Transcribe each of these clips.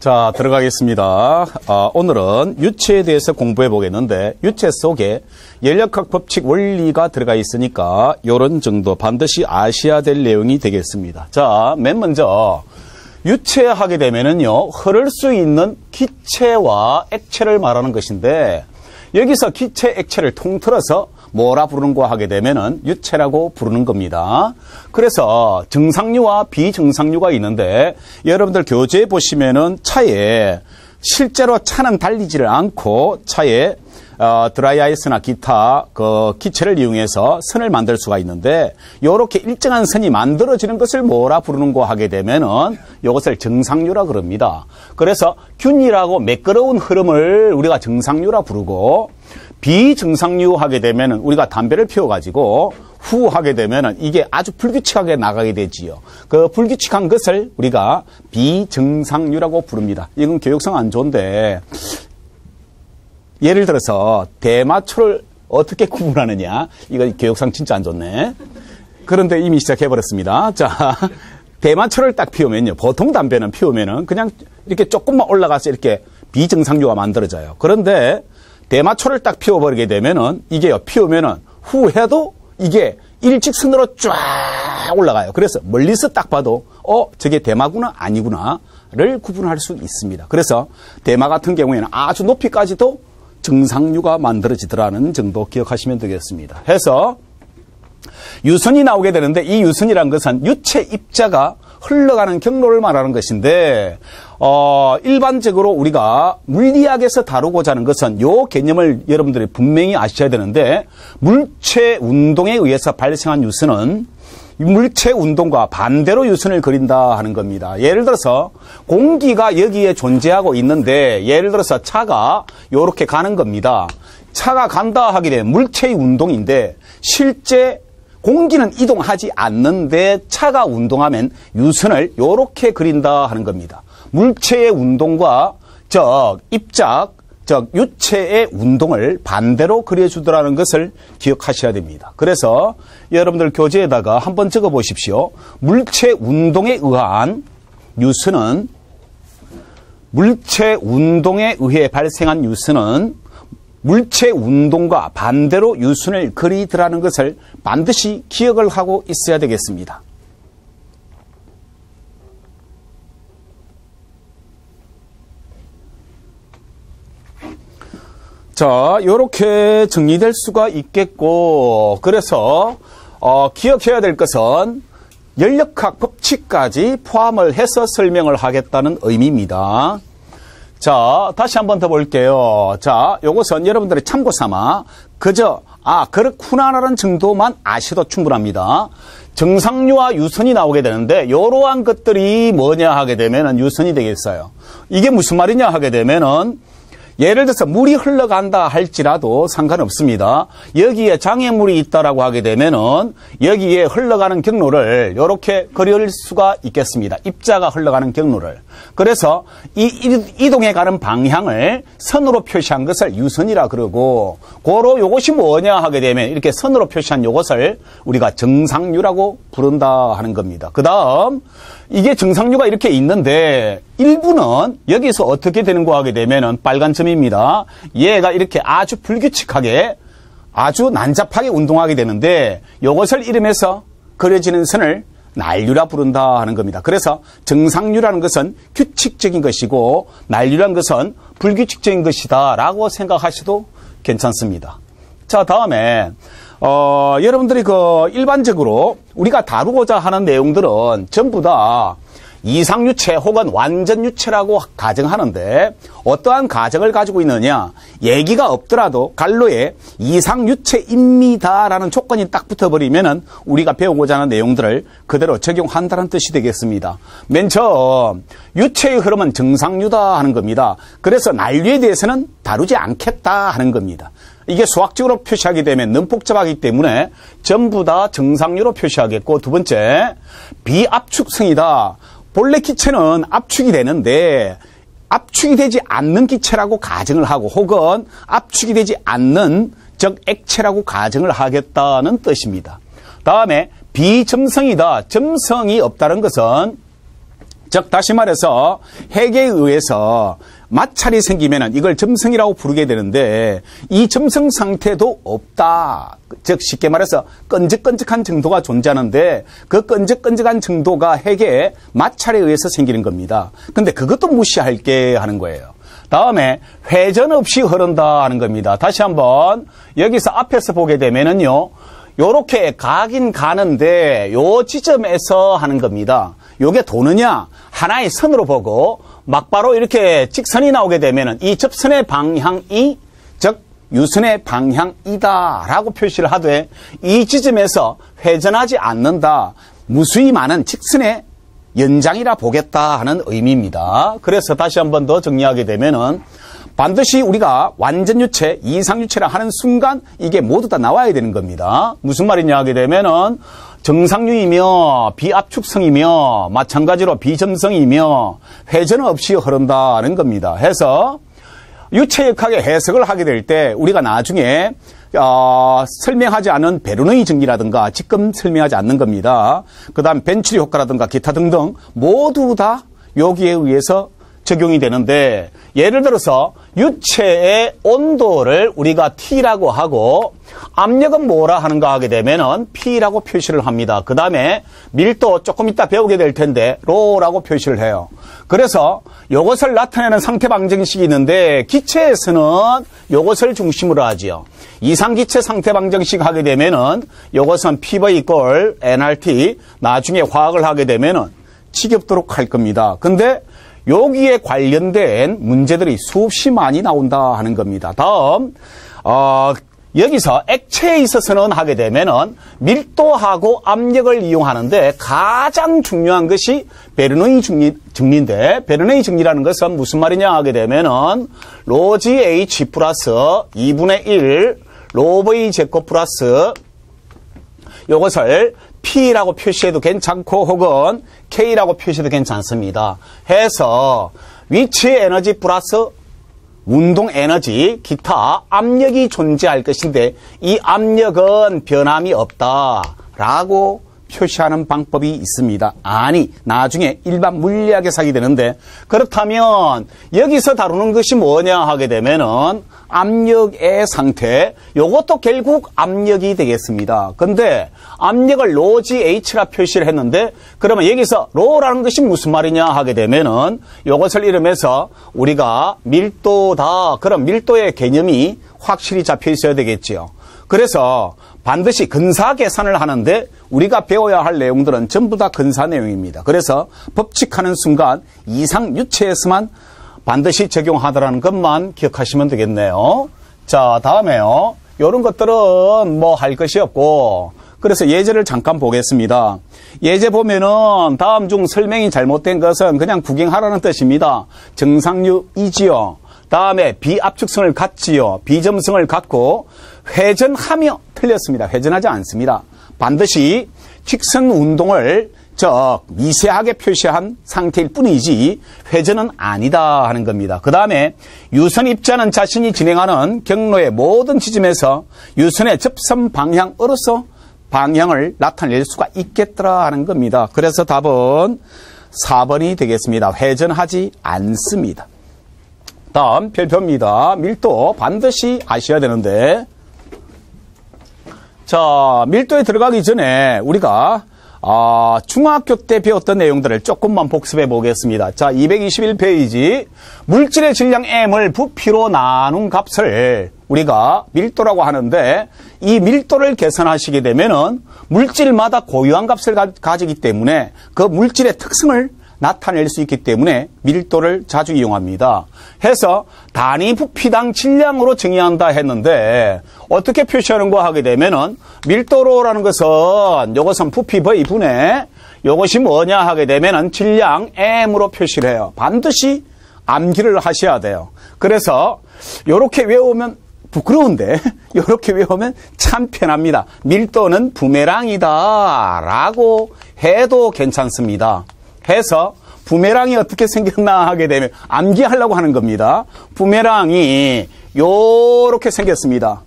자, 들어가겠습니다. 오늘은 유체에 대해서 공부해 보겠는데, 유체 속에 연력학 법칙 원리가 들어가 있으니까 이런 정도 반드시 아셔야 될 내용이 되겠습니다. 자, 맨 먼저 유체하게 되면은요, 흐를 수 있는 기체와 액체를 말하는 것인데, 여기서 기체, 액체를 통틀어서 뭐라 부르는 거 하게 되면은 유체라고 부르는 겁니다. 그래서 정상류와 비정상류가 있는데, 여러분들 교재에 보시면은 차에 실제로 차는 달리지를 않고 차에 드라이아이스나 기타 그 기체를 이용해서 선을 만들 수가 있는데, 이렇게 일정한 선이 만들어지는 것을 뭐라 부르는 거 하게 되면은 이것을 정상류라 그럽니다. 그래서 균일하고 매끄러운 흐름을 우리가 정상류라 부르고, 비정상류 하게 되면은 우리가 담배를 피워가지고 후 하게 되면은 이게 아주 불규칙하게 나가게 되지요. 그 불규칙한 것을 우리가 비정상류라고 부릅니다. 이건 교육성 안 좋은데, 예를 들어서 대마초를 어떻게 구분하느냐, 이거 교육상 진짜 안 좋네. 그런데 이미 시작해버렸습니다. 자, 대마초를 딱 피우면요, 보통 담배는 피우면은 그냥 이렇게 조금만 올라가서 이렇게 비정상류가 만들어져요. 그런데 대마초를 딱 피워버리게 되면은 이게요, 피우면은 후해도 이게 일직선으로 쫙 올라가요. 그래서 멀리서 딱 봐도 저게 대마구나 아니구나를 구분할 수 있습니다. 그래서 대마 같은 경우에는 아주 높이까지도 정상류가 만들어지더라는 정도 기억하시면 되겠습니다. 해서 유선이 나오게 되는데, 이 유선이란 것은 유체 입자가 흘러가는 경로를 말하는 것인데, 일반적으로 우리가 물리학에서 다루고자 하는 것은 이 개념을 여러분들이 분명히 아셔야 되는데, 물체 운동에 의해서 발생한 유선은 물체 운동과 반대로 유선을 그린다 하는 겁니다. 예를 들어서 공기가 여기에 존재하고 있는데, 예를 들어서 차가 이렇게 가는 겁니다. 차가 간다 하게 되면 물체의 운동인데, 실제 공기는 이동하지 않는데 차가 운동하면 유선을 이렇게 그린다 하는 겁니다. 물체의 운동과 입작, 유체의 운동을 반대로 그려주더라는 것을 기억하셔야 됩니다. 그래서 여러분들 교재에다가 한번 적어 보십시오. 물체 운동에 의한 유선은, 물체 운동에 의해 발생한 유선은 물체 운동과 반대로 유선을 그리더라는 것을 반드시 기억을 하고 있어야 되겠습니다. 자, 이렇게 정리될 수가 있겠고, 그래서 기억해야 될 것은 연력학 법칙까지 포함을 해서 설명을 하겠다는 의미입니다. 자, 다시 한번 더 볼게요. 자, 요것은 여러분들의 참고 삼아 그저 그렇구나라는 정도만 아셔도 충분합니다. 정상류와 유선이 나오게 되는데, 이러한 것들이 뭐냐 하게 되면은 유선이 되겠어요. 이게 무슨 말이냐 하게 되면은, 예를 들어서 물이 흘러간다 할지라도 상관없습니다. 여기에 장애물이 있다라고 하게 되면은 여기에 흘러가는 경로를 이렇게 그릴 수가 있겠습니다. 입자가 흘러가는 경로를. 그래서 이 이동해 가는 방향을 선으로 표시한 것을 유선이라 그러고, 요것이 뭐냐 하게 되면 이렇게 선으로 표시한 요것을 우리가 정상류라고 부른다 하는 겁니다. 그 다음, 이게 정상류가 이렇게 있는데, 일부는 여기서 어떻게 되는 거 하게 되면은 빨간 점입니다. 얘가 이렇게 아주 불규칙하게, 아주 난잡하게 운동하게 되는데, 요것을 이름해서 그려지는 선을 난류라 부른다 하는 겁니다. 그래서 정상류라는 것은 규칙적인 것이고, 난류라는 것은 불규칙적인 것이다 라고 생각하셔도 괜찮습니다. 자, 다음에 여러분들이 일반적으로 우리가 다루고자 하는 내용들은 전부 다 이상유체 혹은 완전유체라고 가정하는데, 어떠한 가정을 가지고 있느냐, 얘기가 없더라도 갈로에 이상유체입니다라는 조건이 딱 붙어버리면은 우리가 배우고자 하는 내용들을 그대로 적용한다는 뜻이 되겠습니다. 맨 처음 유체의 흐름은 정상류다 하는 겁니다. 그래서 난류에 대해서는 다루지 않겠다 하는 겁니다. 이게 수학적으로 표시하게 되면 너무 복잡하기 때문에 전부 다 정상류로 표시하겠고, 두 번째, 비압축성이다. 본래 기체는 압축이 되는데 압축이 되지 않는 기체라고 가정을 하고, 혹은 압축이 되지 않는 액체라고 가정을 하겠다는 뜻입니다. 다음에 비점성이다. 점성이 없다는 것은 즉 다시 말해서 핵에 의해서 마찰이 생기면은 이걸 점성이라고 부르게 되는데 이 점성 상태도 없다. 즉 쉽게 말해서 끈적끈적한 정도가 존재하는데 그 끈적끈적한 정도가 핵의 마찰에 의해서 생기는 겁니다. 근데 그것도 무시할게 하는 거예요. 다음에 회전 없이 흐른다 하는 겁니다. 다시 한번 여기서 앞에서 보게 되면은요. 요렇게 가긴 가는데 요 지점에서 하는 겁니다. 요게 도느냐? 하나의 선으로 보고 막바로 이렇게 직선이 나오게 되면은 이 접선의 방향이 즉 유선의 방향이다라고 표시를 하되 이 지점에서 회전하지 않는다. 무수히 많은 직선의 연장이라 보겠다 하는 의미입니다. 그래서 다시 한번 더 정리하게 되면은 반드시 우리가 완전유체, 이상유체라 하는 순간 이게 모두 다 나와야 되는 겁니다. 무슨 말이냐 하게 되면은 정상유이며 비압축성이며 마찬가지로 비점성이며 회전 없이 흐른다는 겁니다. 해서 유체역학의 해석을 하게 될 때 우리가 나중에 설명하지 않은 베르누이 정리라든가 지금 설명하지 않는 겁니다. 그 다음 벤츄리 효과라든가 기타 등등 모두 다 여기에 의해서 적용이 되는데 예를 들어서 유체의 온도를 우리가 T라고 하고 압력은 뭐라 하는가 하게 되면은 P라고 표시를 합니다. 그 다음에 밀도 조금 이따 배우게 될 텐데 로라고 표시를 해요. 그래서 이것을 나타내는 상태 방정식이 있는데 기체에서는 이것을 중심으로 하지요. 이상기체 상태 방정식 하게 되면은 이것은 Pv 이꼴 nRT 나중에 화학을 하게 되면은 지겹도록 할 겁니다. 근데 여기에 관련된 문제들이 수없이 많이 나온다 하는 겁니다. 다음 여기서 액체에 있어서는 하게 되면은 밀도하고 압력을 이용하는데 가장 중요한 것이 베르누이 정리인데 베르누이 정리라는 것은 무슨 말이냐 하게 되면은 로지 H 플러스 2분의 1 로브의 제곱 플러스 이것을 P라고 표시해도 괜찮고 혹은 K라고 표시해도 괜찮습니다. 해서 위치 에너지 플러스 운동 에너지 기타 압력이 존재할 것인데 이 압력은 변함이 없다라고 표시하는 방법이 있습니다. 아니 나중에 일반 물리학에 사게 되는데 그렇다면 여기서 다루는 것이 뭐냐 하게 되면은 압력의 상태 요것도 결국 압력이 되겠습니다. 근데 압력을 로지 H라 표시를 했는데 그러면 여기서 로라는 것이 무슨 말이냐 하게 되면은 요것을 이름해서 우리가 밀도다. 그럼 밀도의 개념이 확실히 잡혀 있어야 되겠지요. 그래서 반드시 근사 계산을 하는데 우리가 배워야 할 내용들은 전부 다 근사 내용입니다. 그래서 법칙하는 순간 이상유체에서만 반드시 적용하더라는 것만 기억하시면 되겠네요. 자, 다음에요. 이런 것들은 뭐 할 것이 없고 그래서 예제를 잠깐 보겠습니다. 예제 보면은 다음 중 설명이 잘못된 것은 그냥 구경하라는 뜻입니다. 정상유이지요. 다음에 비압축성을 갖지요. 비점성을 갖고 회전하며 틀렸습니다. 회전하지 않습니다. 반드시 직선 운동을 미세하게 표시한 상태일 뿐이지 회전은 아니다 하는 겁니다. 그 다음에 유선 입자는 자신이 진행하는 경로의 모든 지점에서 유선의 접선 방향으로서 방향을 나타낼 수가 있겠더라 하는 겁니다. 그래서 답은 4번이 되겠습니다. 회전하지 않습니다. 다음 별표입니다. 밀도 반드시 아셔야 되는데 자, 밀도에 들어가기 전에 우리가 중학교 때 배웠던 내용들을 조금만 복습해 보겠습니다. 자, 221페이지 물질의 질량 M을 부피로 나눈 값을 우리가 밀도라고 하는데 이 밀도를 계산하시게 되면은 물질마다 고유한 값을 가지기 때문에 그 물질의 특성을 나타낼 수 있기 때문에 밀도를 자주 이용합니다. 해서 단위 부피당 질량으로 정의한다 했는데 어떻게 표시하는가 하게 되면은 밀도로라는 것은 이것은 부피 V 분의 이것이 뭐냐 하게 되면은 질량 M으로 표시를 해요. 반드시 암기를 하셔야 돼요. 그래서 이렇게 외우면 부끄러운데 이렇게 외우면 참 편합니다. 밀도는 부메랑이다 라고 해도 괜찮습니다. 해서 부메랑이 어떻게 생겼나 하게 되면 암기하려고 하는 겁니다. 부메랑이 요렇게 생겼습니다.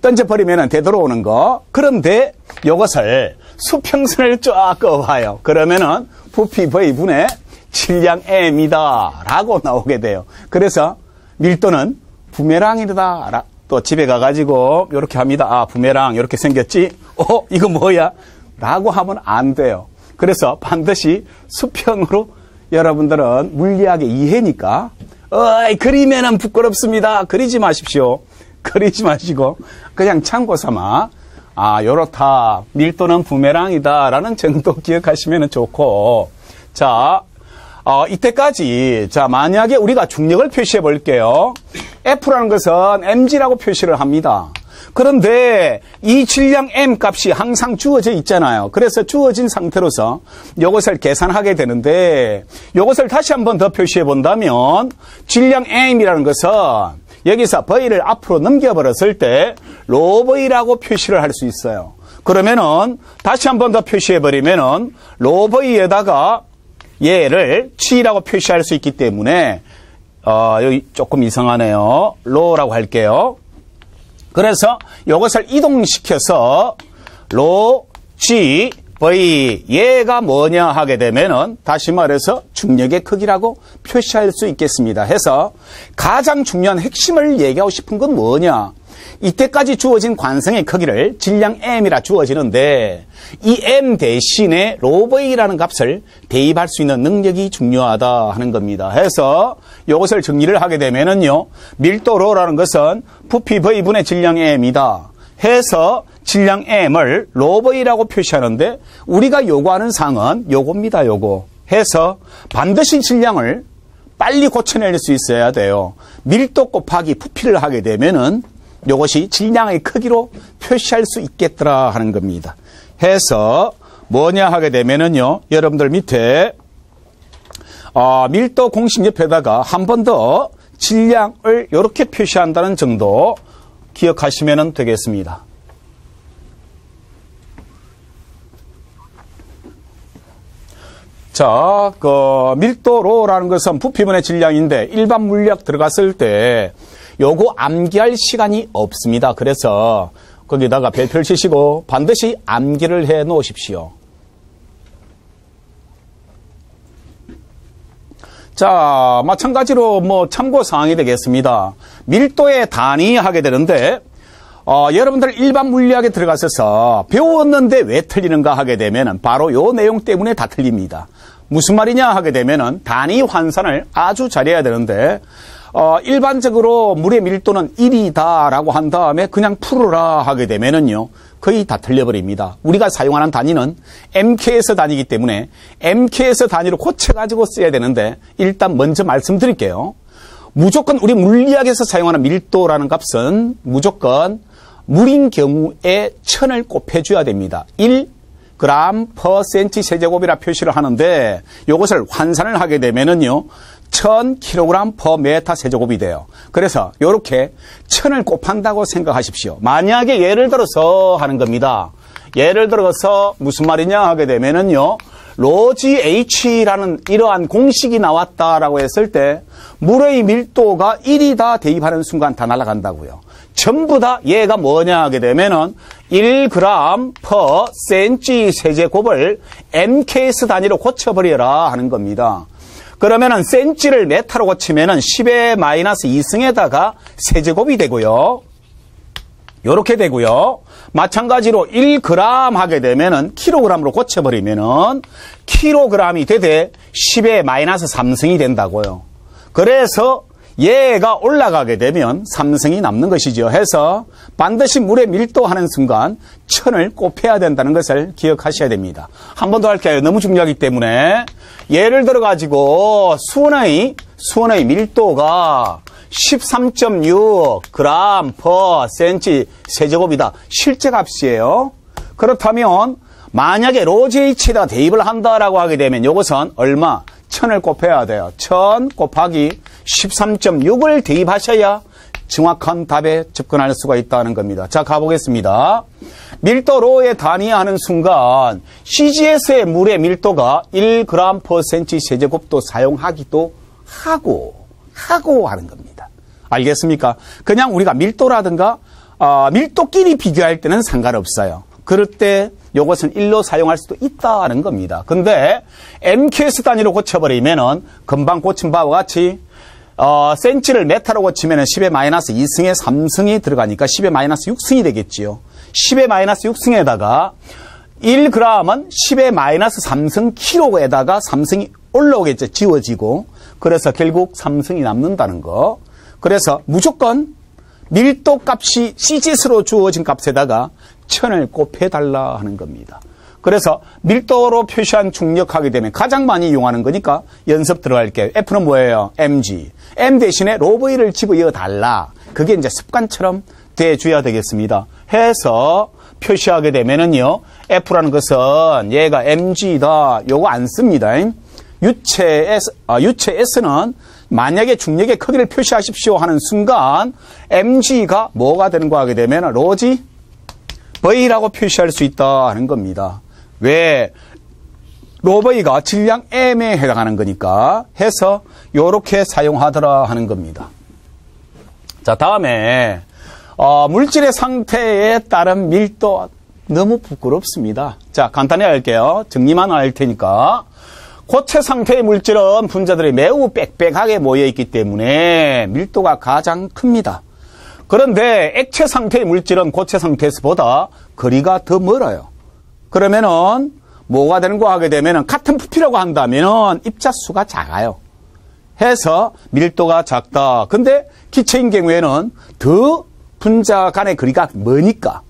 던져버리면 되돌아오는 거. 그런데 이것을 수평선을 쫙 그어봐요. 그러면은 부피 V분의 질량 M이다 라고 나오게 돼요. 그래서 밀도는 부메랑이다. 또 집에 가가지고 이렇게 합니다. 아, 부메랑 이렇게 생겼지? 이거 뭐야? 라고 하면 안 돼요. 그래서 반드시 수평으로 여러분들은 물리학의 이해니까 그리면은 부끄럽습니다. 그리지 마십시오. 그리지 마시고 그냥 참고 삼아 요렇다. 밀도는 부메랑이다 라는 정도 기억하시면 좋고, 자, 이때까지, 자, 만약에 우리가 중력을 표시해 볼게요. F라는 것은 mg라고 표시를 합니다. 그런데 이 질량 m 값이 항상 주어져 있잖아요. 그래서 주어진 상태로서 이것을 계산하게 되는데, 이것을 다시 한번 더 표시해 본다면, 질량 m이라는 것은 여기서 V를 앞으로 넘겨버렸을 때 로 V라고 표시를 할 수 있어요. 그러면은 다시 한번 더 표시해버리면은 로 V에다가 얘를 G라고 표시할 수 있기 때문에 여기 조금 이상하네요. 로라고 할게요. 그래서 이것을 이동시켜서 로 G V 얘가 뭐냐 하게 되면은 다시 말해서 중력의 크기라고 표시할 수 있겠습니다. 해서 가장 중요한 핵심을 얘기하고 싶은 건 뭐냐? 이때까지 주어진 관성의 크기를 질량 m이라 주어지는데 이 m 대신에 로 V라는 값을 대입할 수 있는 능력이 중요하다 하는 겁니다. 해서 이것을 정리를 하게 되면은요, 밀도 로라는 것은 부피 V분의 질량 m이다. 해서 질량 m을 로 V라고 표시하는데 우리가 요구하는 사항은 요겁니다. 요거. 해서 반드시 질량을 빨리 고쳐낼 수 있어야 돼요. 밀도 곱하기 부피를 하게 되면은 이것이 질량의 크기로 표시할 수 있겠더라 하는 겁니다. 해서 뭐냐 하게 되면은요, 여러분들 밑에 밀도 공식 옆에다가 한 번 더 질량을 이렇게 표시한다는 정도 기억하시면 되겠습니다. 자, 밀도로라는 것은 부피분의 질량인데 일반 물리학 들어갔을 때 요거 암기할 시간이 없습니다. 그래서 거기다가 별표를 치시고 반드시 암기를 해 놓으십시오. 자, 마찬가지로 참고 사항이 되겠습니다. 밀도의 단위 하게 되는데 여러분들 일반 물리학에 들어가셔서 배웠는데 왜 틀리는가 하게 되면은 바로 요 내용 때문에 다 틀립니다. 무슨 말이냐 하게 되면은 단위 환산을 아주 잘해야 되는데 일반적으로 물의 밀도는 1이다라고 한 다음에 그냥 풀어라 하게 되면은요, 거의 다 틀려버립니다. 우리가 사용하는 단위는 MKS 단위이기 때문에 MKS 단위로 고쳐가지고 써야 되는데, 일단 먼저 말씀드릴게요. 무조건 우리 물리학에서 사용하는 밀도라는 값은 무조건 물인 경우에 1000을 곱해줘야 됩니다. 1g/cm 세제곱이라 표시를 하는데 이것을 환산을 하게 되면은요, 1000kg/m 세제곱이 돼요. 그래서 이렇게 1000을 곱한다고 생각하십시오. 만약에 예를 들어서 하는 겁니다. 예를 들어서 무슨 말이냐 하게 되면은요, ρgH라는 이러한 공식이 나왔다라고 했을 때 물의 밀도가 1이다 대입하는 순간 다 날아간다고요. 전부 다 얘가 뭐냐 하게 되면은 1g/cm 세제곱을 MKS 단위로 고쳐버려라 하는 겁니다. 그러면은 센치를 메타로 고치면은 10의 -2승에다가 세제곱이 되고요. 요렇게 되고요. 마찬가지로 1g 하게 되면은 킬로그램으로 고쳐버리면은 킬로그램이 되되 10의 -3승이 된다고요. 그래서 얘가 올라가게 되면 3승이 남는 것이죠. 해서 반드시 물의 밀도하는 순간 1000을 곱해야 된다는 것을 기억하셔야 됩니다. 한 번 더 할게요. 너무 중요하기 때문에. 예를 들어 가지고 수온의 밀도가 13.6g/cm 세제곱이다. 실제 값이에요. 그렇다면 만약에 ρgH에다 대입을 한다라고 하게 되면 이것은 얼마? 1000을 곱해야 돼요. 1000 곱하기 13.6을 대입하셔야 정확한 답에 접근할 수가 있다는 겁니다. 자, 가보겠습니다. 밀도 로에 단위하는 순간 CGS의 물의 밀도가 1g/cm 세제곱도 사용하기도 하고 하는 겁니다. 알겠습니까? 그냥 우리가 밀도라든가 밀도끼리 비교할 때는 상관없어요. 그럴 때 요것은 1로 사용할 수도 있다는 겁니다. 근데 MQS 단위로 고쳐버리면은 금방 고친 바와 같이 센치를 메타로 고치면은 10의 마이너스 2승에 3승이 들어가니까 10의 마이너스 6승이 되겠지요. 10의 마이너스 6승에다가 1g은 10의 마이너스 3승 킬로에다가 3승이 올라오겠죠. 지워지고. 그래서 결국 3승이 남는다는 거. 그래서 무조건 밀도 값이 CGS로 주어진 값에다가 1000을 곱해달라 하는 겁니다. 그래서 밀도로 표시한 중력하게 되면 가장 많이 이용하는 거니까 연습 들어갈게요. F는 뭐예요? mg. M 대신에 로브이를 집어넣어 달라. 그게 이제 습관처럼 돼줘야 되겠습니다. 해서 표시하게 되면은요, F라는 것은 얘가 mg다. 요거 안 씁니다. 유체 S는 만약에 중력의 크기를 표시하십시오 하는 순간 mg가 뭐가 되는 거 하게 되면 로지 V라고 표시할 수 있다 하는 겁니다. 왜? 로버이가 질량 M에 해당하는 거니까 해서 요렇게 사용하더라 하는 겁니다. 자, 다음에 물질의 상태에 따른 밀도 너무 부끄럽습니다. 자, 간단히 할게요. 정리만 할 테니까. 고체 상태의 물질은 분자들이 매우 빽빽하게 모여있기 때문에 밀도가 가장 큽니다. 그런데 액체 상태의 물질은 고체 상태에서보다 거리가 더 멀어요. 그러면은 뭐가 되는 거 하게 되면은 같은 부피라고 한다면은 입자수가 작아요. 해서 밀도가 작다. 근데 기체인 경우에는 더 분자 간의 거리가 머니까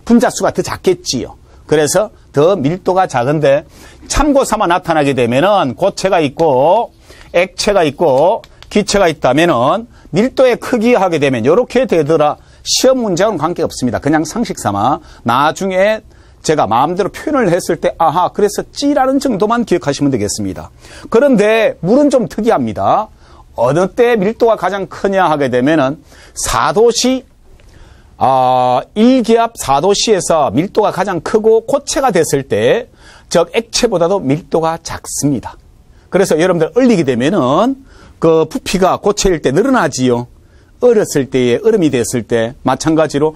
분자수가 더 작겠지요. 그래서 더 밀도가 작은데 참고 삼아 나타나게 되면은 고체가 있고 액체가 있고 기체가 있다면은 밀도의 크기 하게 되면 이렇게 되더라. 시험 문제와는 관계없습니다. 그냥 상식 삼아 나중에 제가 마음대로 표현을 했을 때 아하 그랬었지라는 정도만 기억하시면 되겠습니다. 그런데 물은 좀 특이합니다. 어느 때 밀도가 가장 크냐 하게 되면은 4도시 1기압 4도씨에서 밀도가 가장 크고 고체가 됐을 때 즉 액체보다도 밀도가 작습니다. 그래서 여러분들 얼리게 되면은 그 부피가 고체일 때 늘어나지요. 얼었을 때에 얼음이 됐을 때 마찬가지로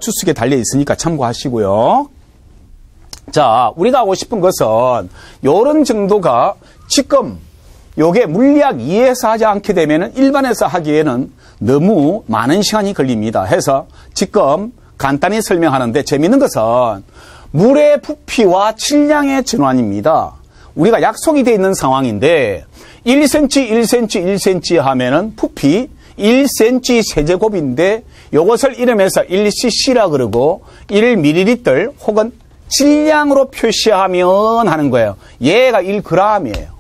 주석에 달려 있으니까 참고하시고요. 자, 우리가 하고 싶은 것은 요런 정도가 지금 요게 물리학 2에서 하지 않게 되면은 일반에서 하기에는 너무 많은 시간이 걸립니다. 해서 지금 간단히 설명하는데 재미있는 것은 물의 부피와 질량의 전환입니다. 우리가 약속이 되어 있는 상황인데 1cm, 1cm, 1cm 하면은 부피 1cm 세제곱인데 요것을 이름해서 1cc라 그러고 1ml 혹은 질량으로 표시하면 하는 거예요. 얘가 1g이에요.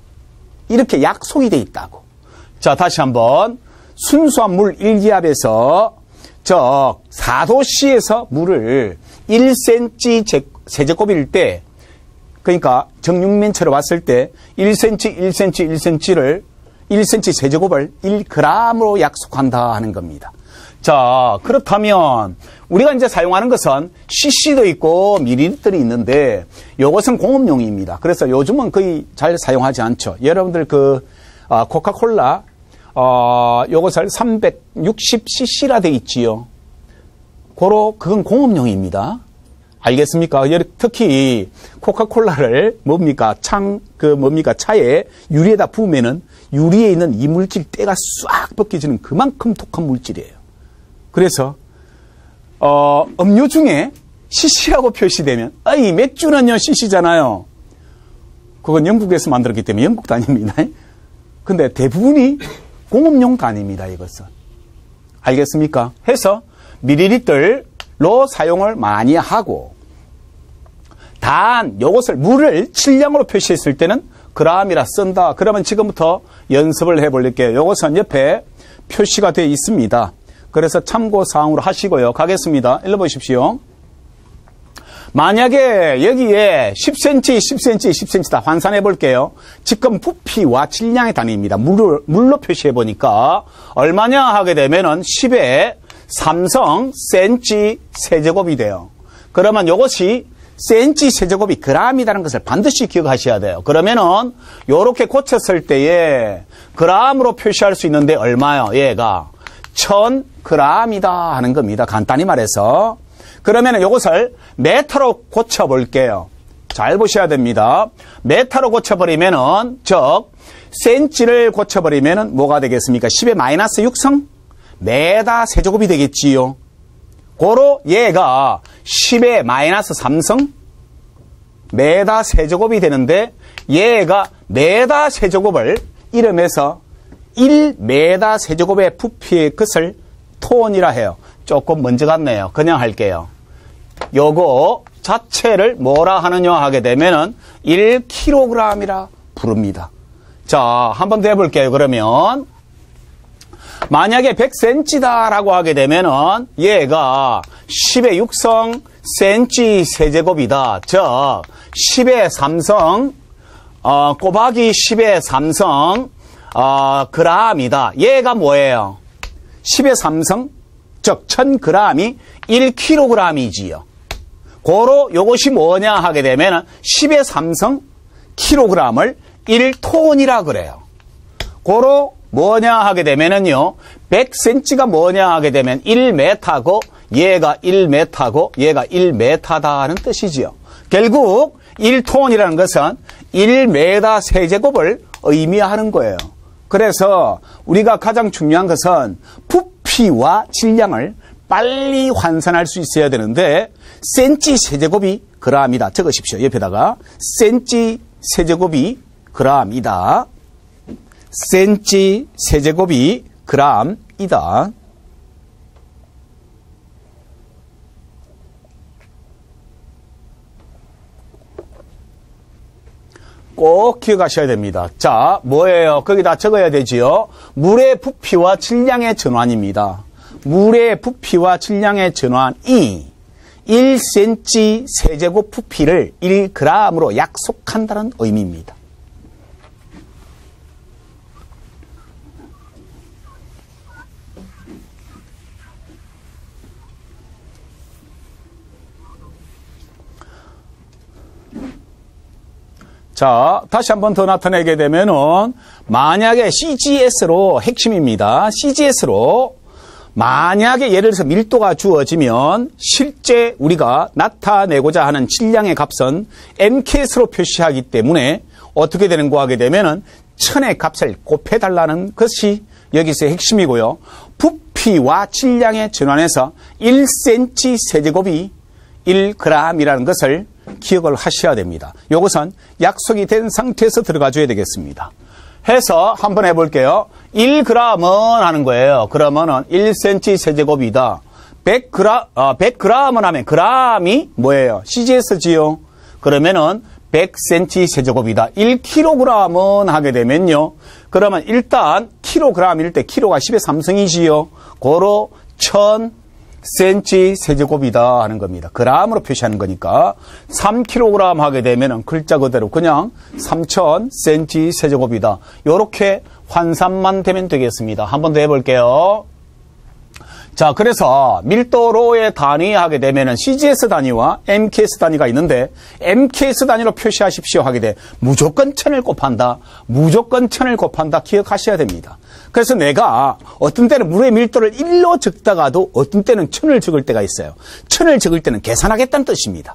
이렇게 약속이 돼 있다고. 자, 다시 한번 순수한 물 1기압에서 저 4도씨에서 물을 1cm 세제곱일 때 그러니까 정육면체로 봤을 때 1cm, 1cm, 1cm를 1cm 세제곱을 1g으로 약속한다 하는 겁니다. 자, 그렇다면 우리가 이제 사용하는 것은 cc도 있고 밀리리터도 있는데 이것은 공업용입니다. 그래서 요즘은 거의 잘 사용하지 않죠. 여러분들 코카콜라 요것을 360cc라 돼 있지요. 그건 공업용입니다. 알겠습니까? 특히 코카콜라를 차에 유리에다 부으면은 유리에 있는 이물질 때가 싹 벗겨지는 그만큼 독한 물질이에요. 그래서 음료 중에 cc라고 표시되면 이 맥주는요 cc잖아요. 그건 영국에서 만들었기 때문에 영국도 아닙니다. 근데 대부분이 공업용도 아닙니다. 이것은. 알겠습니까? 해서 밀리리터로 사용을 많이 하고 단 요것을 물을 질량으로 표시했을 때는 g이라 쓴다. 그러면 지금부터 연습을 해볼게요. 요것은 옆에 표시가 되어 있습니다. 그래서 참고사항으로 하시고요. 가겠습니다. 읽어보십시오. 만약에 여기에 10cm, 10cm, 10cm 다 환산해 볼게요. 지금 부피와 질량의 단위입니다. 물로 표시해 보니까 얼마냐 하게 되면은 10의 3성 cm 세제곱이 돼요. 그러면 이것이 cm 세제곱이 g이라는 것을 반드시 기억하셔야 돼요. 그러면은 요렇게 고쳤을 때에 g으로 표시할 수 있는데 얼마요? 얘가 1000g이다 하는 겁니다. 간단히 말해서 그러면 이것을 메타로 고쳐볼게요. 잘 보셔야 됩니다. 메타로 고쳐버리면은, 즉, 센치를 고쳐버리면은 뭐가 되겠습니까? 10의 마이너스 6성? 메다 세제곱이 되겠지요. 고로 얘가 10의 마이너스 3성? 메다 세제곱이 되는데, 얘가 메다 세제곱을 이름해서 1메다 세제곱의 부피의 것을 톤이라 해요. 조금 먼저 갔네요. 그냥 할게요. 요거 자체를 뭐라 하느냐 하게 되면은 1kg이라 부릅니다. 자, 한 번 더 해볼게요. 그러면 만약에 100cm다라고 하게 되면은 얘가 10의 6성 cm 세제곱이다. 즉 10의 3성 곱하기 10의 3성 g이다. 얘가 뭐예요? 10의 3성 즉 1000g이 1kg이지요. 고로 요것이 뭐냐 하게 되면 10의 3성 kg을 1톤이라 그래요. 고로 뭐냐 하게 되면은요 100cm가 뭐냐 하게 되면 1m고 얘가 1m고 얘가 1m다는 뜻이지요. 결국 1톤이라는 것은 1m 세제곱을 의미하는 거예요. 그래서 우리가 가장 중요한 것은 부피와 질량을 빨리 환산할 수 있어야 되는데 센치 세제곱이 g이다. 적으십시오. 옆에다가 센치 세제곱이 g이다. 센치 세제곱이 g이다. 꼭 기억하셔야 됩니다. 자, 뭐예요? 거기다 적어야 되지요. 물의 부피와 질량의 전환입니다. 물의 부피와 질량의 전환이 1cm 세제곱 부피를 1g으로 약속한다는 의미입니다. 자, 다시 한 번 더 나타내게 되면은 만약에 CGS로 핵심입니다. CGS로 만약에 예를 들어서 밀도가 주어지면 실제 우리가 나타내고자 하는 질량의 값은 MKS로 표시하기 때문에 어떻게 되는가 하게 되면은 1000의 값을 곱해달라는 것이 여기서의 핵심이고요. 부피와 질량의 전환에서 1cm 세제곱이 1g이라는 것을 기억을 하셔야 됩니다. 이것은 약속이 된 상태에서 들어가 줘야 되겠습니다. 해서 한번 해볼게요. 1g은 하는 거예요. 그러면은 1cm 세제곱이다. 100g은 하면 g이 뭐예요? CGS지요. 그러면은 100cm 세제곱이다. 1kg은 하게 되면요. 그러면 일단 kg일 때 kg가 10의 3성이지요. 고로 1000cm 세제곱이다 하는 겁니다. g으로 표시하는 거니까 3kg 하게 되면은 글자 그대로 그냥 3000cm 세제곱이다. 요렇게 환산만 되면 되겠습니다. 한 번 더 해볼게요. 자, 그래서 밀도로의 단위 하게 되면은 CGS 단위와 MKS 단위가 있는데 MKS 단위로 표시하십시오 하게 돼 무조건 1000을 곱한다. 무조건 1000을 곱한다. 기억하셔야 됩니다. 그래서 내가 어떤 때는 물의 밀도를 1로 적다가도 어떤 때는 1000을 적을 때가 있어요. 1000을 적을 때는 계산하겠다는 뜻입니다.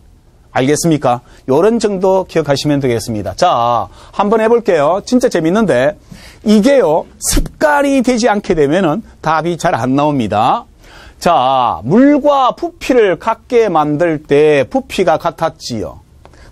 알겠습니까? 요런 정도 기억하시면 되겠습니다. 자, 한번 해볼게요. 진짜 재밌는데 이게요 습관이 되지 않게 되면은 답이 잘 안 나옵니다. 자, 물과 부피를 같게 만들 때 부피가 같았지요.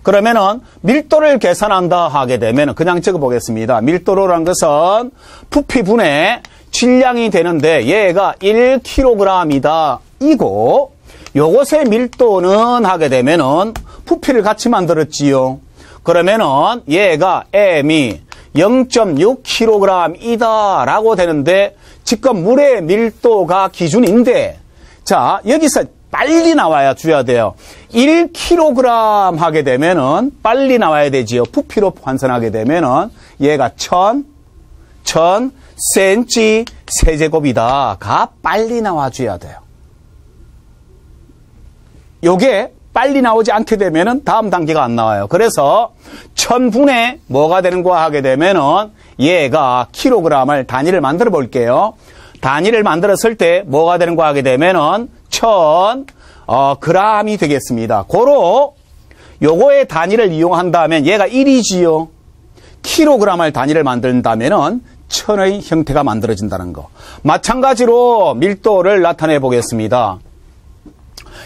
그러면은 밀도를 계산한다 하게 되면 그냥 적어보겠습니다. 밀도로란 것은 부피분의 질량이 되는데 얘가 1kg이다. 이고 요것의 밀도는 하게 되면은 부피를 같이 만들었지요. 그러면은 얘가 M이 0.6kg이다 라고 되는데 지금 물의 밀도가 기준인데 자 여기서 빨리 나와야 줘야 돼요. 1kg 하게 되면은 빨리 나와야 되지요. 부피로 환산하게 되면은 얘가 1000cm 세제곱이다가 빨리 나와줘야 돼요. 요게 빨리 나오지 않게 되면은 다음 단계가 안 나와요. 그래서 1000분의 뭐가 되는가 하게 되면은 얘가 킬로그램을 단위를 만들어 볼게요. 단위를 만들었을 때 뭐가 되는가 하게 되면은 1000 g이 되겠습니다. 고로 요거의 단위를 이용한다면 얘가 1이지요. 킬로그램을 단위를 만든다면은 천의 형태가 만들어진다는 거. 마찬가지로 밀도를 나타내 보겠습니다.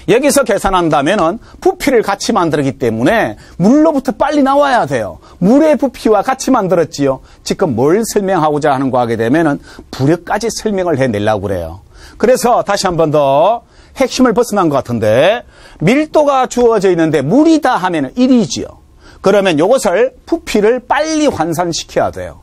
여기서 계산한다면은 부피를 같이 만들기 때문에 물로부터 빨리 나와야 돼요. 물의 부피와 같이 만들었지요. 지금 뭘 설명하고자 하는 거 하게 되면은 부력까지 설명을 해내려고 그래요. 그래서 다시 한 번 더 핵심을 벗어난 것 같은데, 밀도가 주어져 있는데 물이다 하면은 1이지요. 그러면 요것을 부피를 빨리 환산시켜야 돼요.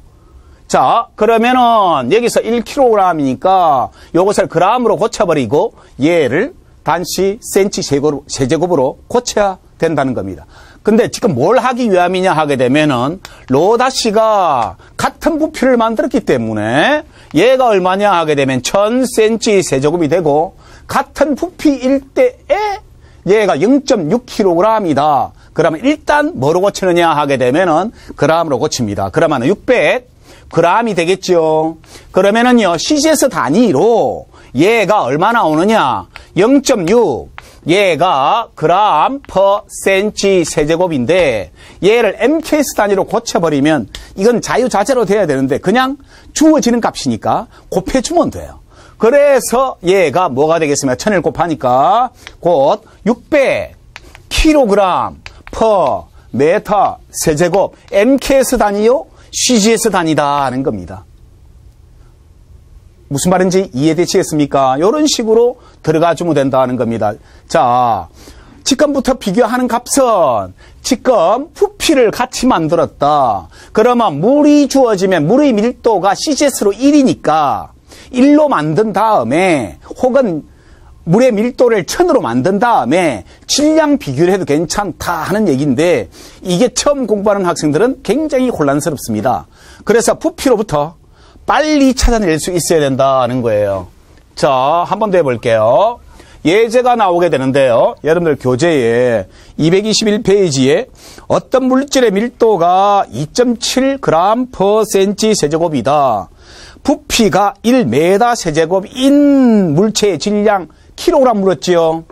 자, 그러면은 여기서 1kg이니까 요것을 g으로 고쳐버리고 얘를 단시 센치 세제곱으로 고쳐야 된다는 겁니다. 근데 지금 뭘 하기 위함이냐 하게 되면은 로다시가 같은 부피를 만들었기 때문에 얘가 얼마냐 하게 되면 1000cm 세제곱이 되고, 같은 부피일 때에 얘가 0.6kg이다. 그러면 일단 뭐로 고치느냐 하게 되면은 g으로 고칩니다. 그러면 600g이 되겠죠. 그러면은요, CGS 단위로 얘가 얼마 나오느냐? 0.6. 얘가 그램 퍼 센치 세제곱인데 얘를 MKS 단위로 고쳐버리면 이건 자유자재로 돼야 되는데 그냥 주어지는 값이니까 곱해주면 돼요. 그래서 얘가 뭐가 되겠습니까? 1000을 곱하니까 곧 600kg 퍼 메터 세제곱 MKS 단위요? CGS 단위다 하는 겁니다. 무슨 말인지 이해되시겠습니까? 이런 식으로 들어가 주면 된다는 겁니다. 자, 지금부터 비교하는 값은 지금 부피를 같이 만들었다. 그러면 물이 주어지면 물의 밀도가 CGS로 1이니까 1로 만든 다음에 혹은 물의 밀도를 1000으로 만든 다음에 질량 비교를 해도 괜찮다 하는 얘기인데 이게 처음 공부하는 학생들은 굉장히 혼란스럽습니다. 그래서 부피로부터 빨리 찾아낼 수 있어야 된다는 거예요. 자, 한 번 더 해볼게요. 예제가 나오게 되는데요. 여러분들 교재에 221페이지에 어떤 물질의 밀도가 2.7g per cm 세제곱이다. 부피가 1m 세제곱인 물체의 질량 킬로그램 물었지요.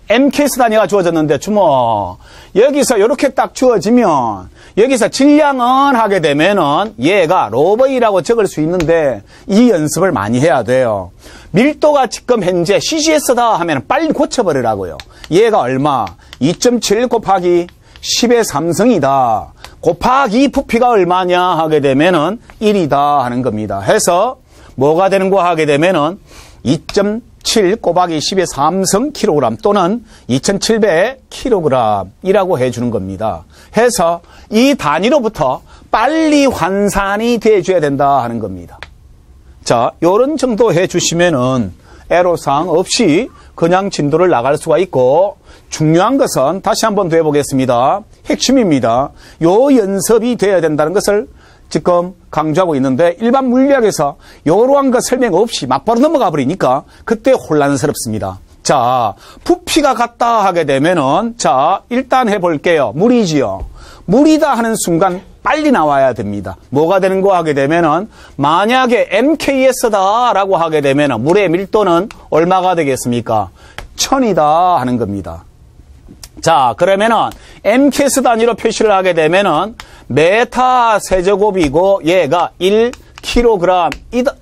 MKS 단위가 주어졌는데 주모 여기서 이렇게 딱 주어지면 여기서 질량은 하게 되면은 얘가 로버이라고 적을 수 있는데 이 연습을 많이 해야 돼요. 밀도가 지금 현재 CGS다 하면 빨리 고쳐버리라고요. 얘가 얼마? 2.7 곱하기 10의 3승이다. 곱하기 부피가 얼마냐 하게 되면은 1이다 하는 겁니다. 해서 뭐가 되는 거 하게 되면은 2.7 곱하기 10의 3승 킬로그램 또는 2700kg이라고 해주는 겁니다. 해서 이 단위로부터 빨리 환산이 돼줘야 된다 하는 겁니다. 자, 요런 정도 해주시면은 애로사항 없이 그냥 진도를 나갈 수가 있고, 중요한 것은 다시 한번 더 해보겠습니다. 핵심입니다. 요 연습이 돼야 된다는 것을 지금 강조하고 있는데 일반 물리학에서 이러한 거 설명 없이 막바로 넘어가 버리니까 그때 혼란스럽습니다. 자, 부피가 같다 하게 되면은 자, 일단 해볼게요. 물이지요. 물이다 하는 순간 빨리 나와야 됩니다. 뭐가 되는 거 하게 되면은 만약에 MKS다라고 하게 되면은 물의 밀도는 얼마가 되겠습니까? 1000이다 하는 겁니다. 자, 그러면은 MKS 단위로 표시를 하게 되면은 메타 세제곱이고 얘가 1kg이다.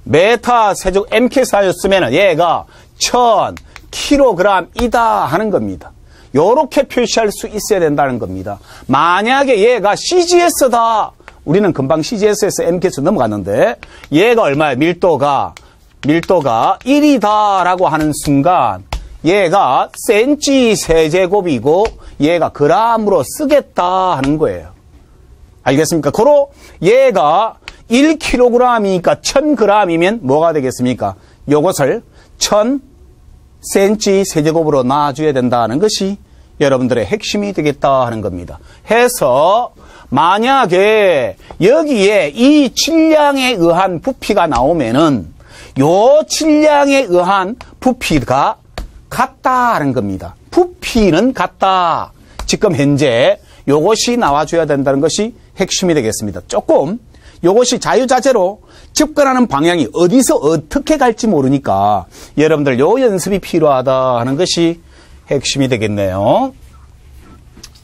메타 세제곱 MKS 단위였으면은 얘가 1000kg이다 하는 겁니다. 요렇게 표시할 수 있어야 된다는 겁니다. 만약에 얘가 CGS다. 우리는 금방 CGS에서 MKS 넘어갔는데 얘가 얼마야? 밀도가 1이다라고 하는 순간 얘가 센치 세제곱이고 얘가 g으로 쓰겠다 하는 거예요. 알겠습니까? 고로 얘가 1kg이니까 1000g이면 뭐가 되겠습니까? 요것을 1000cm 세제곱으로 놔줘야 된다는 것이 여러분들의 핵심이 되겠다 하는 겁니다. 해서 만약에 여기에 이 질량에 의한 부피가 나오면은 요 질량에 의한 부피가 같다 하는 겁니다. 부피는 같다. 지금 현재 요것이 나와줘야 된다는 것이 핵심이 되겠습니다. 조금 이것이 자유자재로 접근하는 방향이 어디서 어떻게 갈지 모르니까 여러분들 요 연습이 필요하다 하는 것이 핵심이 되겠네요.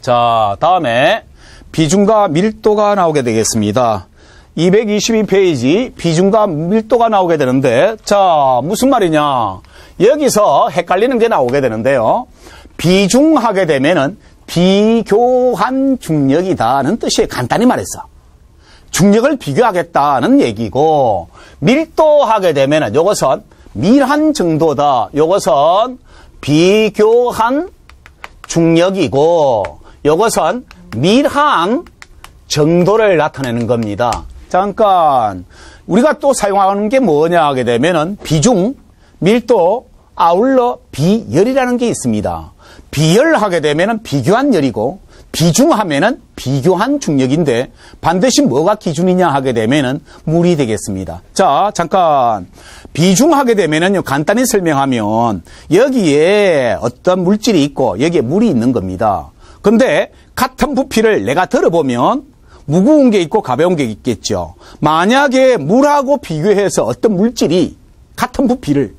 자, 다음에 비중과 밀도가 나오게 되겠습니다. 222페이지 비중과 밀도가 나오게 되는데, 자, 무슨 말이냐. 여기서 헷갈리는 게 나오게 되는데요. 비중하게 되면은 비교한 중력이다는 뜻이에요. 간단히 말해서. 중력을 비교하겠다는 얘기고, 밀도하게 되면은 요것은 밀한 정도다. 요것은 비교한 중력이고, 요것은 밀한 정도를 나타내는 겁니다. 잠깐, 우리가 또 사용하는 게 뭐냐 하게 되면은 비중, 밀도, 아울러 비열이라는 게 있습니다. 비열하게 되면은 비교한 열이고, 비중하면은 비교한 중력인데 반드시 뭐가 기준이냐 하게 되면은 물이 되겠습니다. 자, 잠깐. 비중하게 되면은요, 간단히 설명하면 여기에 어떤 물질이 있고 여기에 물이 있는 겁니다. 근데 같은 부피를 내가 들어보면 무거운 게 있고 가벼운 게 있겠죠. 만약에 물하고 비교해서 어떤 물질이 같은 부피를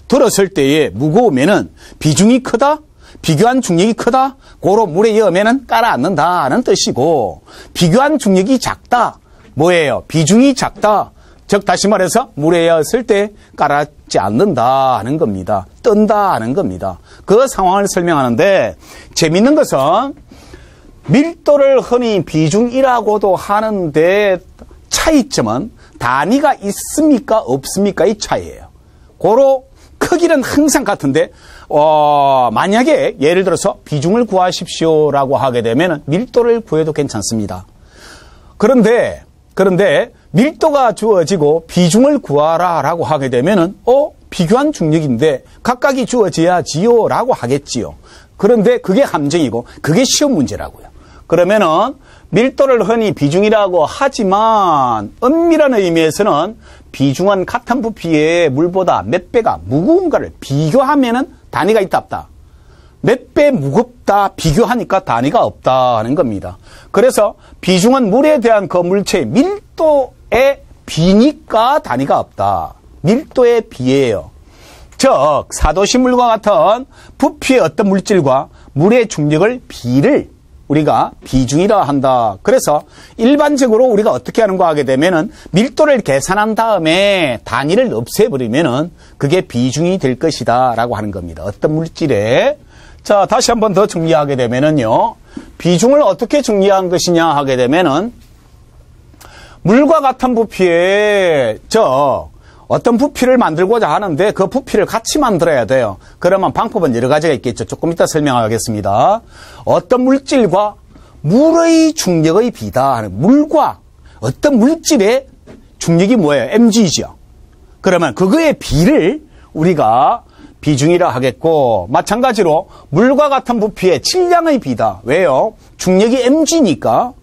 들었을 때에 무거우면은 비중이 크다? 비교한 중력이 크다? 고로 물에 여면은 깔아앉는다는 뜻이고, 비교한 중력이 작다? 뭐예요? 비중이 작다? 즉 다시 말해서 물에 여었을 때 깔아앉지 않는다 하는 겁니다. 뜬다 하는 겁니다. 그 상황을 설명하는데 재밌는 것은 밀도를 흔히 비중이라고도 하는데 차이점은 단위가 있습니까 없습니까 이 차이예요. 고로 크기는 항상 같은데 만약에 예를 들어서 비중을 구하십시오라고 하게 되면 밀도를 구해도 괜찮습니다. 그런데 밀도가 주어지고 비중을 구하라라고 하게 되면은 비교한 중력인데 각각이 주어져야지요 라고 하겠지요. 그런데 그게 함정이고 그게 시험 문제라고요. 그러면은 밀도를 흔히 비중이라고 하지만 엄밀한 의미에서는 비중은 같은 부피의 물보다 몇 배가 무거운가를 비교하면은 단위가 있다 없다. 몇 배 무겁다 비교하니까 단위가 없다 하는 겁니다. 그래서 비중은 물에 대한 그 물체의 밀도에 비니까 단위가 없다. 밀도에 비예요. 즉 사도식물과 같은 부피의 어떤 물질과 물의 중력을 비를 우리가 비중이라 한다. 그래서 일반적으로 우리가 어떻게 하는가 하게 되면은 밀도를 계산한 다음에 단위를 없애버리면은 그게 비중이 될 것이다 라고 하는 겁니다. 어떤 물질에. 자, 다시 한번 더 정리하게 되면은요. 비중을 어떻게 정리한 것이냐 하게 되면은 물과 같은 부피에 어떤 부피를 만들고자 하는데 그 부피를 같이 만들어야 돼요. 그러면 방법은 여러 가지가 있겠죠. 조금 이따 설명하겠습니다. 어떤 물질과 물의 중력의 비다 하는 물과 어떤 물질의 중력이 뭐예요? mg죠. 그러면 그거의 비를 우리가 비중이라 하겠고 마찬가지로 물과 같은 부피의 질량의 비다. 왜요? 중력이 mg니까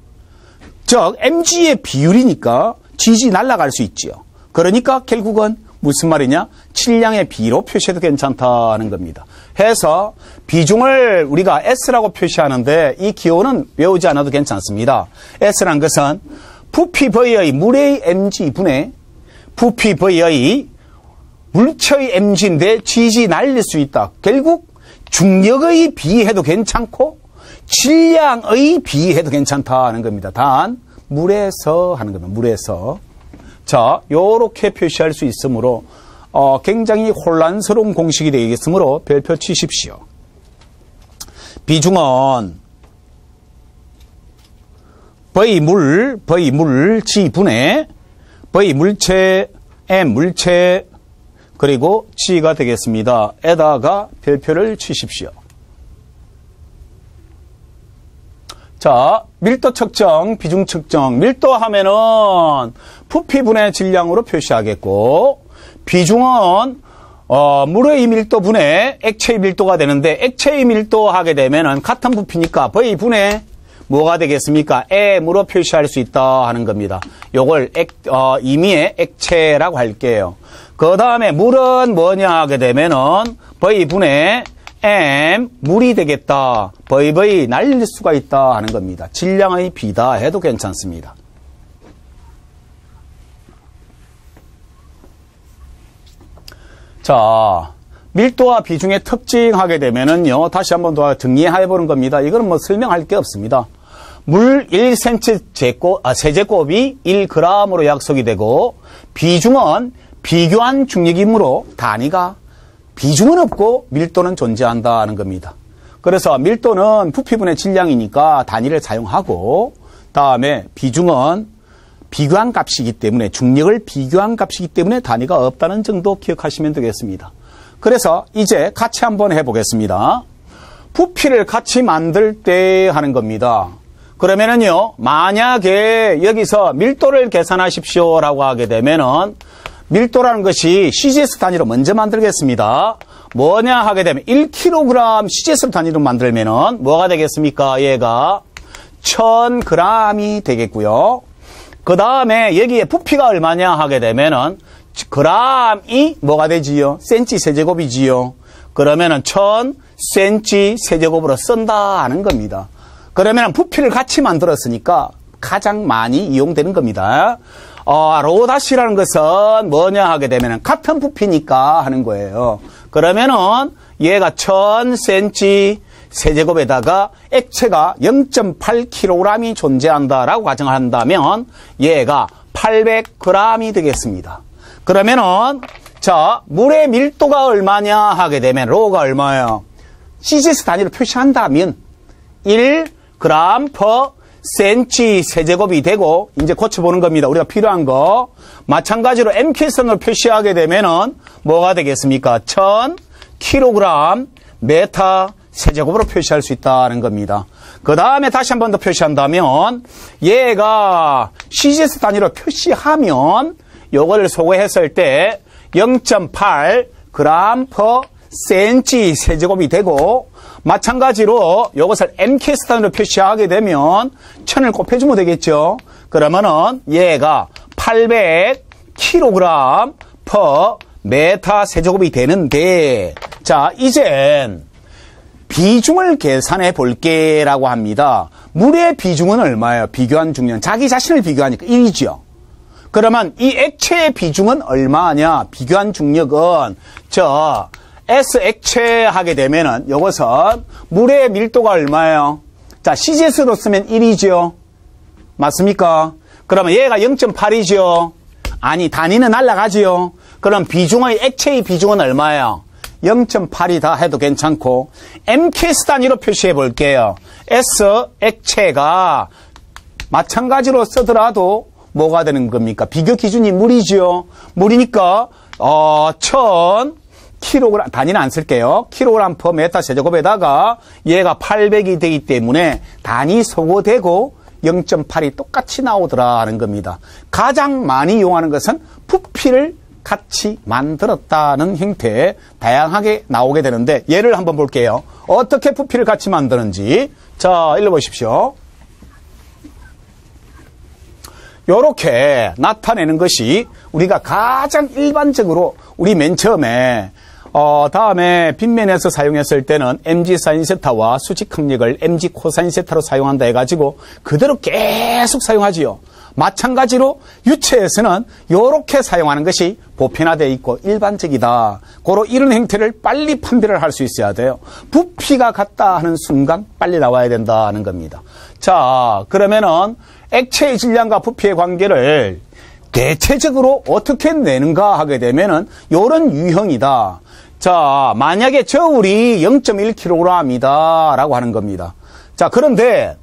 즉 mg의 비율이니까 gg 날아갈 수 있지요. 그러니까 결국은 무슨 말이냐? 질량의 비로 표시해도 괜찮다는 겁니다. 해서 비중을 우리가 S라고 표시하는데 이 기호는 외우지 않아도 괜찮습니다. S라는 것은 부피 V의 물의 mg분의 부피 V의 물체의 mg인데 gg 날릴 수 있다. 결국 중력의 비해도 괜찮고 질량의 비해도 괜찮다는 겁니다. 단 물에서 하는 겁니다. 물에서. 자, 요렇게 표시할 수 있으므로 굉장히 혼란스러운 공식이 되겠으므로 별표 치십시오. 비중은 V물 G분의 V물체 M물체 그리고 G가 되겠습니다. 에다가 별표를 치십시오. 자, 밀도 측정, 비중 측정. 밀도 하면은 부피분의 질량으로 표시하겠고, 비중은 물의 밀도분의 액체의 밀도가 되는데, 액체의 밀도 하게 되면은 같은 부피니까 V분의 뭐가 되겠습니까? M으로 표시할 수 있다 하는 겁니다. 요걸 임의의 액체라고 할게요. 그 다음에 물은 뭐냐 하게 되면은 V분의 M, 물이 되겠다. VV 날릴 수가 있다 하는 겁니다. 질량의 비다 해도 괜찮습니다. 자, 밀도와 비중의 특징 하게 되면은요, 다시 한번 더 정리해 보는 겁니다. 이거는 뭐 설명할 게 없습니다. 물 1cm 세제곱이 1g으로 약속이 되고, 비중은 비교한 중력이므로 단위가 비중은 없고 밀도는 존재한다는 겁니다. 그래서 밀도는 부피분의 질량이니까 단위를 사용하고, 다음에 비중은 비교한 값이기 때문에, 중력을 비교한 값이기 때문에 단위가 없다는 정도 기억하시면 되겠습니다. 그래서 이제 같이 한번 해보겠습니다. 부피를 같이 만들 때 하는 겁니다. 그러면은요, 만약에 여기서 밀도를 계산하십시오라고 하게 되면은, 밀도라는 것이 CGS 단위로 먼저 만들겠습니다. 뭐냐 하게 되면 1kg CGS 단위로 만들면은 뭐가 되겠습니까? 얘가 1000g이 되겠고요. 그 다음에 여기에 부피가 얼마냐 하게 되면은 g이 뭐가 되지요? 센치 세제곱이지요. 그러면은 1000cm 세제곱으로 쓴다 하는 겁니다. 그러면 부피를 같이 만들었으니까 가장 많이 이용되는 겁니다. 로다시라는 것은 뭐냐 하게 되면 같은 부피니까 하는 거예요. 그러면은 얘가 1000cm 세제곱에다가 액체가 0.8kg이 존재한다라고 가정한다면 얘가 800g이 되겠습니다. 그러면은 자, 물의 밀도가 얼마냐 하게 되면 로가 얼마예요? CGS 단위로 표시한다면 1g per cm 세제곱이 되고, 이제 고쳐보는 겁니다. 우리가 필요한 거. 마찬가지로 MK선으로 표시하게 되면은 뭐가 되겠습니까? 1000kg 메타 세제곱으로 표시할 수 있다는 겁니다. 그 다음에 다시 한 번 더 표시한다면, 얘가 CGS 단위로 표시하면, 요거를 소개했을 때 0.8g per cm 세제곱이 되고, 마찬가지로 이것을 MKS 단위로 표시하게 되면 1000을 곱해주면 되겠죠. 그러면은 얘가 800kg per 메타 세제곱이 되는데, 자, 이젠 비중을 계산해 볼게라고 합니다. 물의 비중은 얼마예요? 비교한 중량. 자기 자신을 비교하니까 1이죠. 그러면 이 액체의 비중은 얼마냐? 비교한 중력은 S 액체 하게 되면은 이것은 물의 밀도가 얼마예요? 자, CGS로 쓰면 1이죠. 맞습니까? 그러면 얘가 0.8이죠. 아니, 단위는 날아가지요. 그럼 비중의 액체의 비중은 얼마예요? 0.8이다 해도 괜찮고, MKS 단위로 표시해 볼게요. S 액체가 마찬가지로 쓰더라도 뭐가 되는 겁니까? 비교 기준이 물이죠. 물이니까 1000kg, 단위는 안 쓸게요. kg per 메타 세제곱에다가 얘가 800이 되기 때문에 단위 소거되고 0.8이 똑같이 나오더라 하는 겁니다. 가장 많이 이용하는 것은 부피를 같이 만들었다는 형태, 다양하게 나오게 되는데, 예를 한번 볼게요. 어떻게 부피를 같이 만드는지. 자, 읽어보십시오. 요렇게 나타내는 것이 우리가 가장 일반적으로 우리 맨 처음에 다음에 빗면에서 사용했을 때는 mg 사인 세타와 수직 합력을 mg 코사인 세타로 사용한다 해가지고 그대로 계속 사용하지요. 마찬가지로 유체에서는 이렇게 사용하는 것이 보편화되어 있고 일반적이다. 고로 이런 형태를 빨리 판별을 할 수 있어야 돼요. 부피가 같다 하는 순간 빨리 나와야 된다는 겁니다. 자, 그러면은 액체의 질량과 부피의 관계를 대체적으로 어떻게 내는가 하게 되면은 이런 유형이다. 자, 만약에 저울이 0.1kg이다 라고 하는 겁니다. 자, 그런데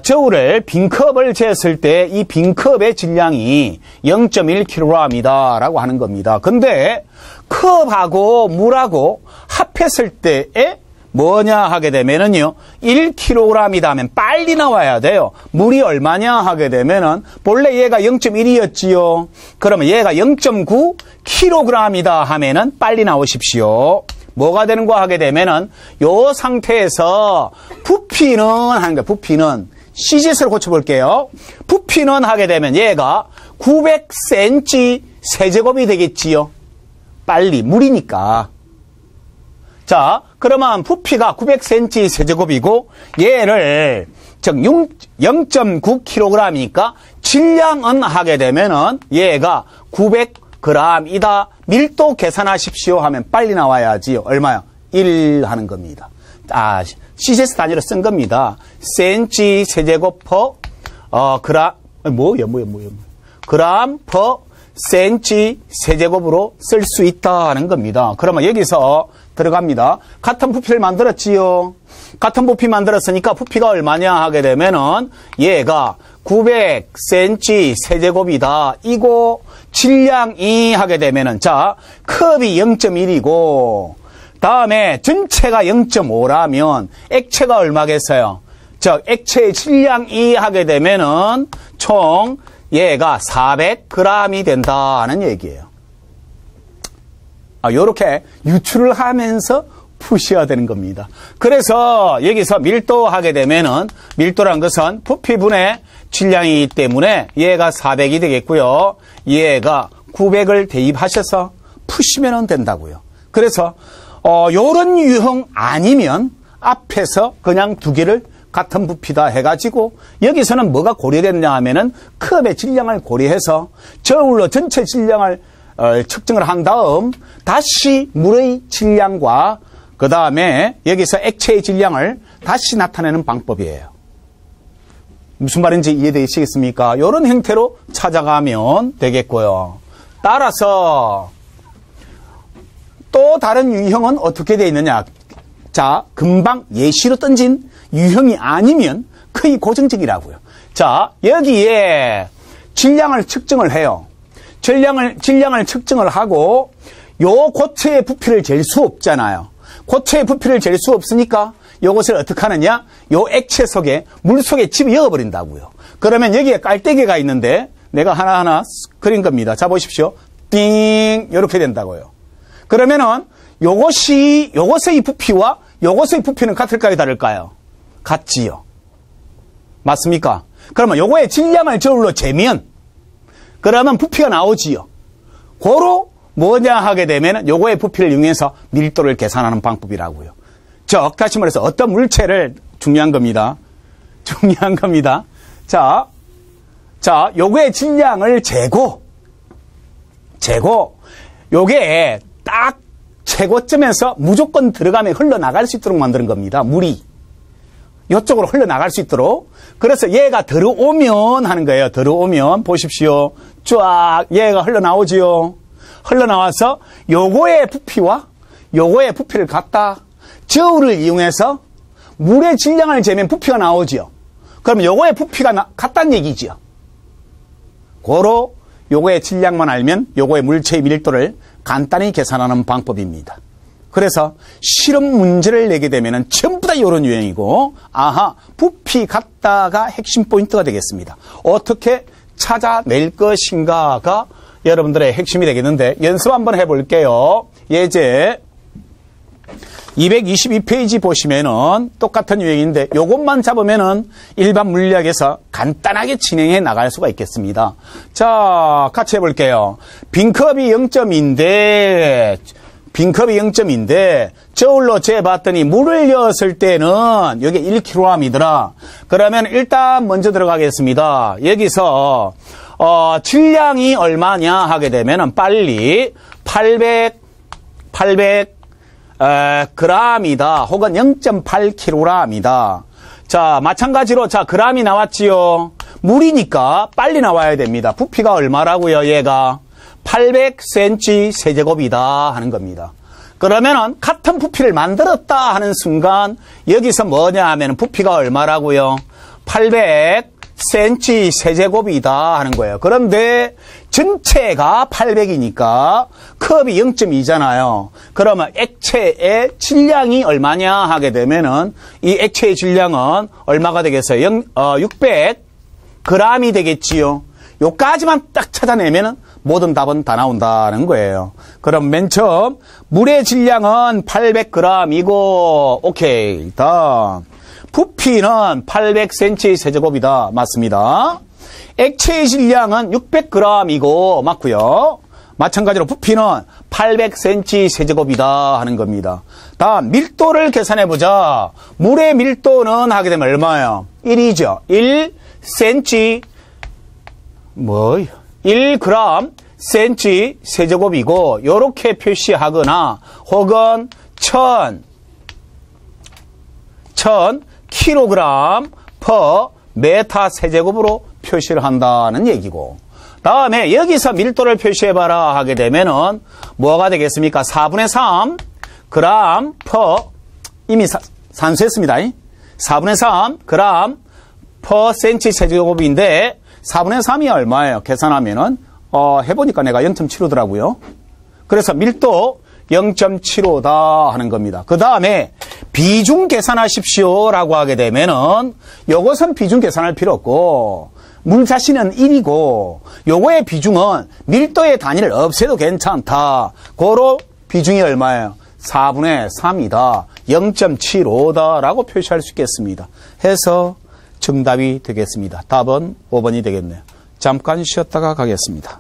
저울을 빈컵을 쟀을 때 이 빈컵의 질량이 0.1kg이다 라고 하는 겁니다. 근데 컵하고 물하고 합했을 때에 뭐냐 하게 되면은요, 1kg이다 하면 빨리 나와야 돼요. 물이 얼마냐 하게 되면은, 본래 얘가 0.1이었지요. 그러면 얘가 0.9kg이다 하면은 빨리 나오십시오. 뭐가 되는 거 하게 되면은, 요 상태에서 부피는 하는 거예요. 부피는. CGS를 고쳐볼게요. 부피는 하게 되면 얘가 900cm 세제곱이 되겠지요. 빨리. 물이니까. 자, 그러면 부피가 900cm 세제곱이고 얘를 즉 0.9kg이니까 질량은 하게 되면은 얘가 g이다. 밀도 계산하십시오 하면 빨리 나와야지요. 얼마요? 1 하는 겁니다. CCS 단위로 쓴 겁니다. cm 세제곱 퍼 그램 그램 퍼 cm 세제곱으로 쓸 수 있다 하는 겁니다. 그러면 여기서 들어갑니다. 같은 부피를 만들었지요. 같은 부피 만들었으니까 부피가 얼마냐 하게 되면은 얘가 900cm 세제곱이다. 이거 질량이 하게 되면은 자 컵이 0.1이고 다음에 전체가 0.5라면 액체가 얼마겠어요? 즉 액체의 질량이 하게 되면은 총 얘가 400g이 된다는 얘기예요. 요렇게 유추를 하면서 푸셔야 되는 겁니다. 그래서 여기서 밀도 하게 되면은 밀도란 것은 부피분의 질량이기 때문에 얘가 400이 되겠고요. 얘가 900을 대입하셔서 푸시면 된다고요. 그래서 요런 유형 아니면 앞에서 그냥 두 개를 같은 부피다 해가지고 여기서는 뭐가 고려됐냐 하면은 컵의 질량을 고려해서 저울로 전체 질량을 측정을 한 다음 다시 물의 질량과 그 다음에 여기서 액체의 질량을 다시 나타내는 방법이에요. 무슨 말인지 이해되시겠습니까? 이런 형태로 찾아가면 되겠고요. 따라서 또 다른 유형은 어떻게 되어 있느냐? 자, 금방 예시로 던진 유형이 아니면 거의 고정적이라고요. 자, 여기에 질량을 측정을 해요. 질량을 측정을 하고 요 고체의 부피를 잴 수 없잖아요. 고체의 부피를 잴 수 없으니까 요것을 어떻게 하느냐? 요 액체 속에 물 속에 집어넣어 버린다고요. 그러면 여기에 깔때기가 있는데 내가 하나하나 그린 겁니다. 자, 보십시오. 띵 이렇게 된다고요. 그러면은 요것의 부피와 요것의 부피는 같을까요, 다를까요? 같지요. 맞습니까? 그러면 요거의 질량을 저울로 재면 그러면 부피가 나오지요. 고로 뭐냐 하게 되면 요거의 부피를 이용해서 밀도를 계산하는 방법이라고요. 즉 다시 말해서 어떤 물체를 중요한 겁니다. 중요한 겁니다. 자, 요거의 질량을 재고 요게 딱 최고점에서 무조건 들어가면 흘러나갈 수 있도록 만드는 겁니다. 물이. 이쪽으로 흘러나갈 수 있도록. 그래서 얘가 들어오면 하는 거예요. 들어오면 보십시오. 쫙 얘가 흘러나오지요. 흘러나와서 요거의 부피와 요거의 부피를 갖다 저울을 이용해서 물의 질량을 재면 부피가 나오지요. 그럼 요거의 부피가 같다는 얘기지요. 고로 요거의 질량만 알면 요거의 물체의 밀도를 간단히 계산하는 방법입니다. 그래서 실험 문제를 내게 되면 전부 다 이런 유형이고 부피 같다가 핵심 포인트가 되겠습니다. 어떻게 찾아낼 것인가가 여러분들의 핵심이 되겠는데 연습 한번 해볼게요. 예제 222페이지 보시면은 똑같은 유형인데 요것만 잡으면은 일반 물리학에서 간단하게 진행해 나갈 수가 있겠습니다. 자, 같이 해볼게요. 빈컵이 0.2인데 저울로 재봤더니 물을 넣었을 때는 여기 1kg이더라. 그러면 일단 먼저 들어가겠습니다. 여기서 질량이 얼마냐 하게 되면은 빨리 800 g이다. 혹은 0.8kg이다. 자, 마찬가지로 g이 나왔지요. 물이니까 빨리 나와야 됩니다. 부피가 얼마라고요? 얘가 800cm 세제곱이다 하는 겁니다. 그러면은 같은 부피를 만들었다 하는 순간 여기서 뭐냐 하면 부피가 얼마라고요? 800cm 세제곱이다 하는 거예요. 그런데 전체가 800이니까 컵이 0.2잖아요. 그러면 액체의 질량이 얼마냐 하게 되면은 이 액체의 질량은 얼마가 되겠어요? 600g이 되겠지요. 요까지만 딱 찾아내면은 모든 답은 다 나온다는 거예요. 그럼 맨 처음 물의 질량은 800g이고 오케이. 일단 부피는 800cm 세제곱이다. 맞습니다. 액체의 질량은 600g이고 맞고요. 마찬가지로 부피는 800cm 세제곱이다 하는 겁니다. 다음 밀도를 계산해보자. 물의 밀도는 하게 되면 얼마예요? 1이죠. 1cm 1g cm 세제곱이고 요렇게 표시하거나 혹은 1000 kg per 메타 세제곱으로 표시를 한다는 얘기고, 다음에 여기서 밀도를 표시해봐라 하게 되면은 뭐가 되겠습니까? 4분의 3 g per, 이미 산수했습니다. 4분의 3 g per cm 세제곱인데 4분의 3이 얼마예요? 계산하면은 해보니까 내가 0.75더라고요. 그래서 밀도 0.75다 하는 겁니다. 그 다음에 비중 계산하십시오 라고 하게 되면은 요것은 비중 계산할 필요 없고 물 자신은 1이고 요거의 비중은 밀도의 단위를 없애도 괜찮다. 고로 비중이 얼마예요? 4분의 3이다. 0.75다 라고 표시할 수 있겠습니다. 해서 정답이 되겠습니다. 답은 5번이 되겠네요. 잠깐 쉬었다가 가겠습니다.